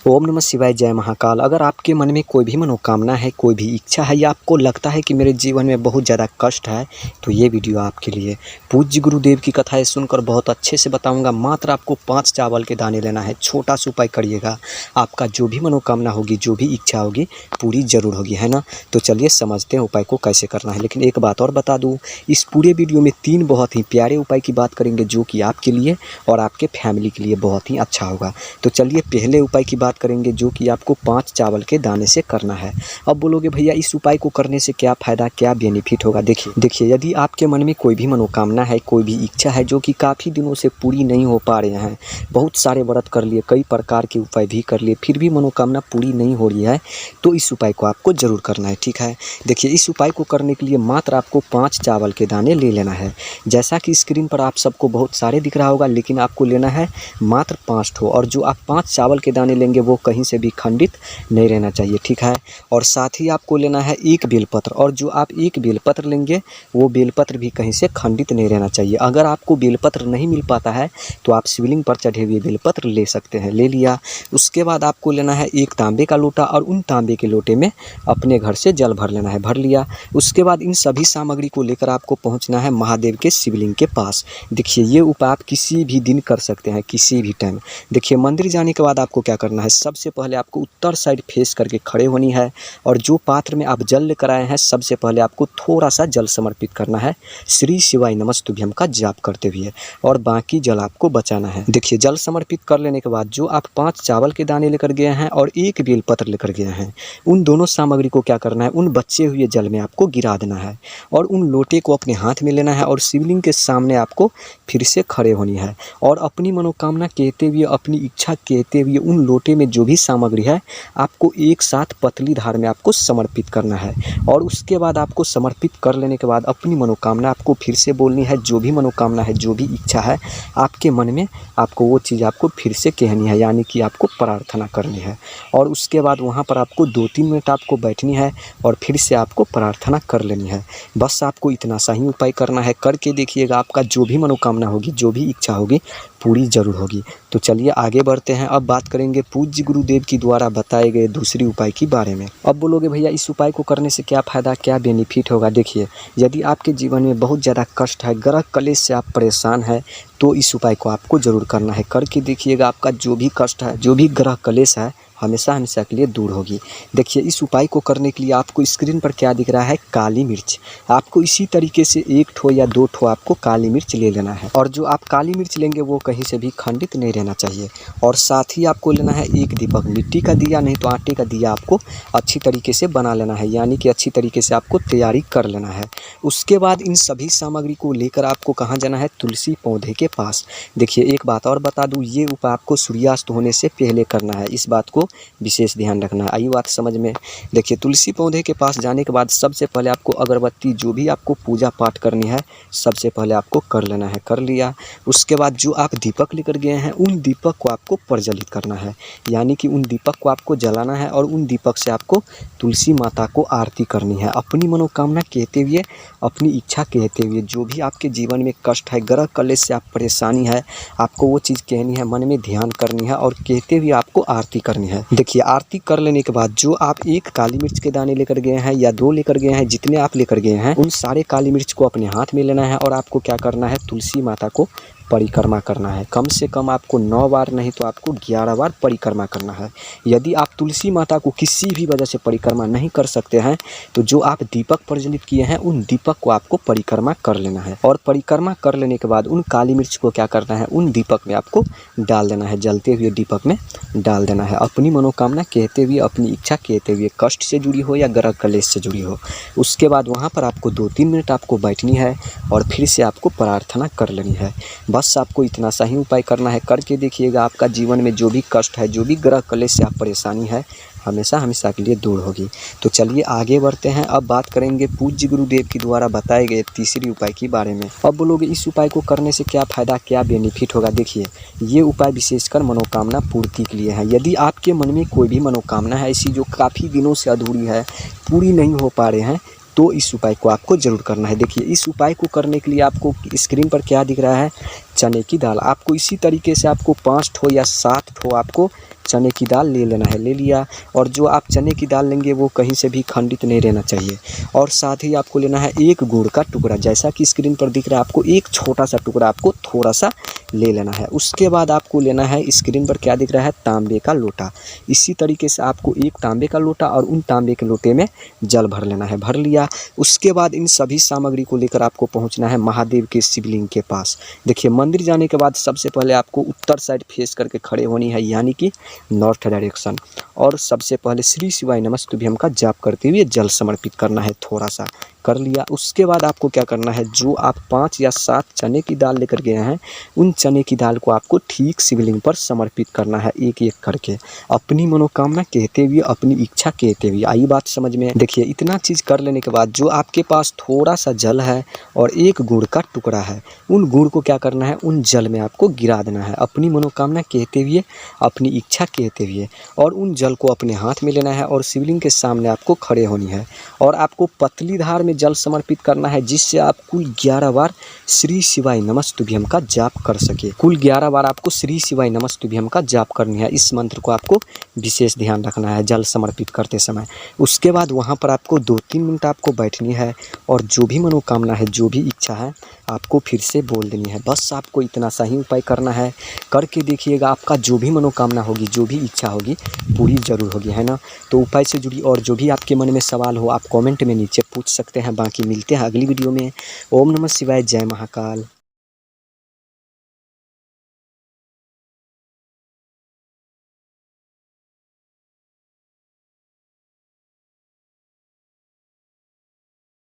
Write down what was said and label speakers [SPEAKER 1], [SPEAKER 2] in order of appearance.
[SPEAKER 1] ओम नमः शिवाय, जय महाकाल। अगर आपके मन में कोई भी मनोकामना है, कोई भी इच्छा है या आपको लगता है कि मेरे जीवन में बहुत ज़्यादा कष्ट है, तो ये वीडियो आपके लिए। पूज्य गुरुदेव की कथाएं सुनकर बहुत अच्छे से बताऊंगा। मात्र आपको 5 चावल के दाने लेना है। छोटा सा उपाय करिएगा, आपका जो भी मनोकामना होगी, जो भी इच्छा होगी, पूरी ज़रूर होगी, है ना। तो चलिए समझते हैं उपाय को कैसे करना है। लेकिन एक बात और बता दूँ, इस पूरे वीडियो में 3 बहुत ही प्यारे उपाय की बात करेंगे, जो कि आपके लिए और आपके फैमिली के लिए बहुत ही अच्छा होगा। तो चलिए पहले उपाय की बात करेंगे, जो कि आपको 5 चावल के दाने से करना है। अब बोलोगे भैया इस उपाय को करने से क्या फ़ायदा, क्या बेनिफिट होगा। देखिए यदि आपके मन में कोई भी मनोकामना है, कोई भी इच्छा है जो कि काफ़ी दिनों से पूरी नहीं हो पा रहे हैं, बहुत सारे व्रत कर लिए, कई प्रकार के उपाय भी कर लिए, फिर भी मनोकामना पूरी नहीं हो रही है, तो इस उपाय को आपको ज़रूर करना है, ठीक है। देखिए इस उपाय को करने के लिए मात्र आपको 5 चावल के दाने ले लेना है। जैसा कि स्क्रीन पर आप सबको बहुत सारे दिख रहा होगा, लेकिन आपको लेना है मात्र 5 ठो। और जो आप 5 चावल के दाने लेंगे वो कहीं से भी खंडित नहीं रहना चाहिए, ठीक है। और साथ ही आपको लेना है 1 बेलपत्र, और जो आप 1 बेलपत्र लेंगे वो बेलपत्र भी कहीं से खंडित नहीं रहना चाहिए। अगर आपको बेलपत्र नहीं मिल पाता है तो आप शिवलिंग पर चढ़े हुए बेलपत्र ले सकते हैं, ले लिया। उसके बाद आपको लेना है 1 तांबे का लोटा, और उन तांबे के लोटे में अपने घर से जल भर लेना है, भर लिया। उसके बाद इन सभी सामग्री को लेकर आपको पहुँचना है महादेव के शिवलिंग के पास। देखिए ये उपाय आप किसी भी दिन कर सकते हैं, किसी भी टाइम। देखिए मंदिर जाने के बाद आपको क्या करना है, सबसे पहले आपको उत्तर साइड फेस करके खड़े होनी है, और जो पात्र में आप जल लेकर आए हैं सबसे पहले आपको थोड़ा सा जल समर्पित करना है, श्री शिवाय नमस्तुभ्यम का जाप करते हुए, और बाकी जल आपको बचाना है। देखिए जल समर्पित कर लेने के बाद जो आप 5 चावल के दाने लेकर गए हैं और 1 बेलपत्र लेकर गए हैं, उन दोनों सामग्री को क्या करना है, उन बचे हुए जल में आपको गिरा देना है, और उन लोटे को अपने हाथ में लेना है, और शिवलिंग के सामने आपको फिर से खड़े होनी है, और अपनी मनोकामना कहते हुए, अपनी इच्छा कहते हुए उन लोटे में जो भी सामग्री है आपको एक साथ पतली धार में आपको समर्पित करना है। और उसके बाद आपको समर्पित कर लेने के बाद अपनी मनोकामना आपको फिर से बोलनी है। जो भी मनोकामना है, जो भी इच्छा है आपके मन में, आपको वो चीज़ आपको फिर से कहनी है, यानी कि आपको प्रार्थना करनी है। और उसके बाद वहाँ पर आपको 2-3 मिनट आपको बैठनी है और फिर से आपको प्रार्थना कर लेनी है। बस आपको इतना सा ही उपाय करना है। करके देखिएगा, आपका जो भी मनोकामना होगी, जो भी इच्छा होगी, पूरी ज़रूर होगी। तो चलिए आगे बढ़ते हैं। अब बात करेंगे पूज्य गुरुदेव की द्वारा बताए गए दूसरी उपाय के बारे में। अब बोलोगे भैया इस उपाय को करने से क्या फ़ायदा, क्या बेनिफिट होगा। देखिए यदि आपके जीवन में बहुत ज़्यादा कष्ट है, ग्रह कलेश से आप परेशान हैं, तो इस उपाय को आपको ज़रूर करना है। करके देखिएगा, आपका जो भी कष्ट है, जो भी ग्रह कलेश है, हमेशा हमेशा के लिए दूर होगी। देखिए इस उपाय को करने के लिए आपको स्क्रीन पर क्या दिख रहा है, काली मिर्च। आपको इसी तरीके से 1 ठो या 2 ठो आपको काली मिर्च ले लेना है, और जो आप काली मिर्च लेंगे वो कहीं से भी खंडित नहीं रहना चाहिए। और साथ ही आपको लेना है 1 दीपक, मिट्टी का दिया नहीं तो आटे का दिया आपको अच्छी तरीके से बना लेना है, यानी कि अच्छी तरीके से आपको तैयारी कर लेना है। उसके बाद इन सभी सामग्री को लेकर आपको कहाँ जाना है, तुलसी पौधे के पास। देखिए एक बात और बता दूँ, ये उपाय आपको सूर्यास्त होने से पहले करना है, इस बात को विशेष ध्यान रखना है। आई बात समझ में। देखिए तुलसी पौधे के पास जाने के बाद सबसे पहले आपको अगरबत्ती, जो भी आपको पूजा पाठ करनी है, सबसे पहले आपको कर लेना है, कर लिया। उसके बाद जो आप दीपक लेकर गए हैं उन दीपक को आपको प्रज्वलित करना है, यानी कि उन दीपक को आपको जलाना है, और उन दीपक से आपको तुलसी माता को आरती करनी है, अपनी मनोकामना कहते हुए, अपनी इच्छा कहते हुए। जो भी आपके जीवन में कष्ट है, ग्रह कलेश से आप परेशानी है, आपको वो चीज़ कहनी है, मन में ध्यान करनी है, और कहते हुए आपको आरती करनी है। देखिए आरती कर लेने के बाद जो आप 1 काली मिर्च के दाने लेकर गए हैं या 2 लेकर गए हैं, जितने आप लेकर गए हैं, उन सारे काली मिर्च को अपने हाथ में लेना है, और आपको क्या करना है, तुलसी माता को परिक्रमा करना है। कम से कम आपको 9 बार नहीं तो आपको 11 बार परिक्रमा करना है। यदि आप तुलसी माता को किसी भी वजह से परिक्रमा नहीं कर सकते हैं, तो जो आप दीपक प्रज्वलित किए हैं उन दीपक को आपको परिक्रमा कर लेना है। और परिक्रमा कर लेने के बाद उन काली मिर्च को क्या करना है, उन दीपक में आपको डाल देना है, जलते हुए दीपक में डाल देना है। अपनी मनोकामना कहते हुए, अपनी इच्छा कहते हुए, कष्ट से जुड़ी हो या ग्रह कलेश से जुड़ी हो। उसके बाद वहाँ पर आपको 2-3 मिनट आपको बैठनी है, और फिर से आपको प्रार्थना कर लेनी है। बस आपको इतना सा ही उपाय करना है। करके देखिएगा, आपका जीवन में जो भी कष्ट है, जो भी ग्रह कलेश से आप परेशानी है, हमेशा हमेशा के लिए दूर होगी। तो चलिए आगे बढ़ते हैं। अब बात करेंगे पूज्य गुरुदेव की द्वारा बताए गए तीसरी उपाय के बारे में। अब बोलोगे इस उपाय को करने से क्या फ़ायदा, क्या बेनिफिट होगा। देखिए ये उपाय विशेषकर मनोकामना पूर्ति के लिए है। यदि आपके मन में कोई भी मनोकामना है ऐसी जो काफ़ी दिनों से अधूरी है, पूरी नहीं हो पा रहे हैं, तो इस उपाय को आपको ज़रूर करना है। देखिए इस उपाय को करने के लिए आपको स्क्रीन पर क्या दिख रहा है, चने की दाल। आपको इसी तरीके से आपको 5 ठो या 7 ठो आपको चने की दाल ले लेना है, ले लिया। और जो आप चने की दाल लेंगे वो कहीं से भी खंडित नहीं रहना चाहिए। और साथ ही आपको लेना है एक गुड़ का टुकड़ा, जैसा कि स्क्रीन पर दिख रहा है आपको एक छोटा सा टुकड़ा आपको थोड़ा सा ले लेना है। उसके बाद आपको लेना है, स्क्रीन पर क्या दिख रहा है, तांबे का लोटा। इसी तरीके से आपको एक तांबे का लोटा और उन तांबे के लोटे में जल भर लेना है, भर लिया। उसके बाद इन सभी सामग्री को लेकर आपको पहुंचना है महादेव के शिवलिंग के पास। देखिए मंदिर जाने के बाद सबसे पहले आपको उत्तर साइड फेस करके खड़े होनी है, यानी कि नॉर्थ डायरेक्शन। और सबसे पहले श्री शिवाय नमस्तुभ्यम का जाप करते हुए जल समर्पित करना है, थोड़ा सा कर लिया। उसके बाद आपको क्या करना है, जो आप 5 या 7 चने की दाल लेकर गए हैं उन चने की दाल को आपको ठीक शिवलिंग पर समर्पित करना है, एक एक करके, अपनी मनोकामना कहते हुए, अपनी इच्छा कहते हुए। आई बात समझ में? देखिए इतना चीज़ कर लेने के बाद जो आपके पास थोड़ा सा जल है और एक गुड़ का टुकड़ा है, उन गुड़ को क्या करना है, उन जल में आपको गिरा देना है, अपनी मनोकामना कहते हुए, अपनी इच्छा कहते हुए। और उन जल को अपने हाथ में लेना है और शिवलिंग के सामने आपको खड़े होनी है। और आपको पतली धार में जल समर्पित करना है, जिससे आप कुल 11 बार श्री शिवाय नमस्तुभ्यम का जाप कर सके। कुल 11 बार आपको श्री शिवाय नमस्तुभ्यम का जाप करनी है। इस मंत्र को आपको विशेष ध्यान रखना है जल समर्पित करते समय। उसके बाद वहाँ पर आपको 2-3 मिनट आपको बैठनी है और जो भी मनोकामना है, जो भी इच्छा है, आपको फिर से बोल देनी है। बस आपको इतना सा ही उपाय करना है, करके देखिएगा आपका जो भी मनोकामना होगी, जो भी इच्छा होगी, पूरी ज़रूर होगी, है ना। तो उपाय से जुड़ी और जो भी आपके मन में सवाल हो आप कमेंट में नीचे पूछ सकते हैं। बाकी मिलते हैं अगली वीडियो में। ओम नमः शिवाय, जय महाकाल।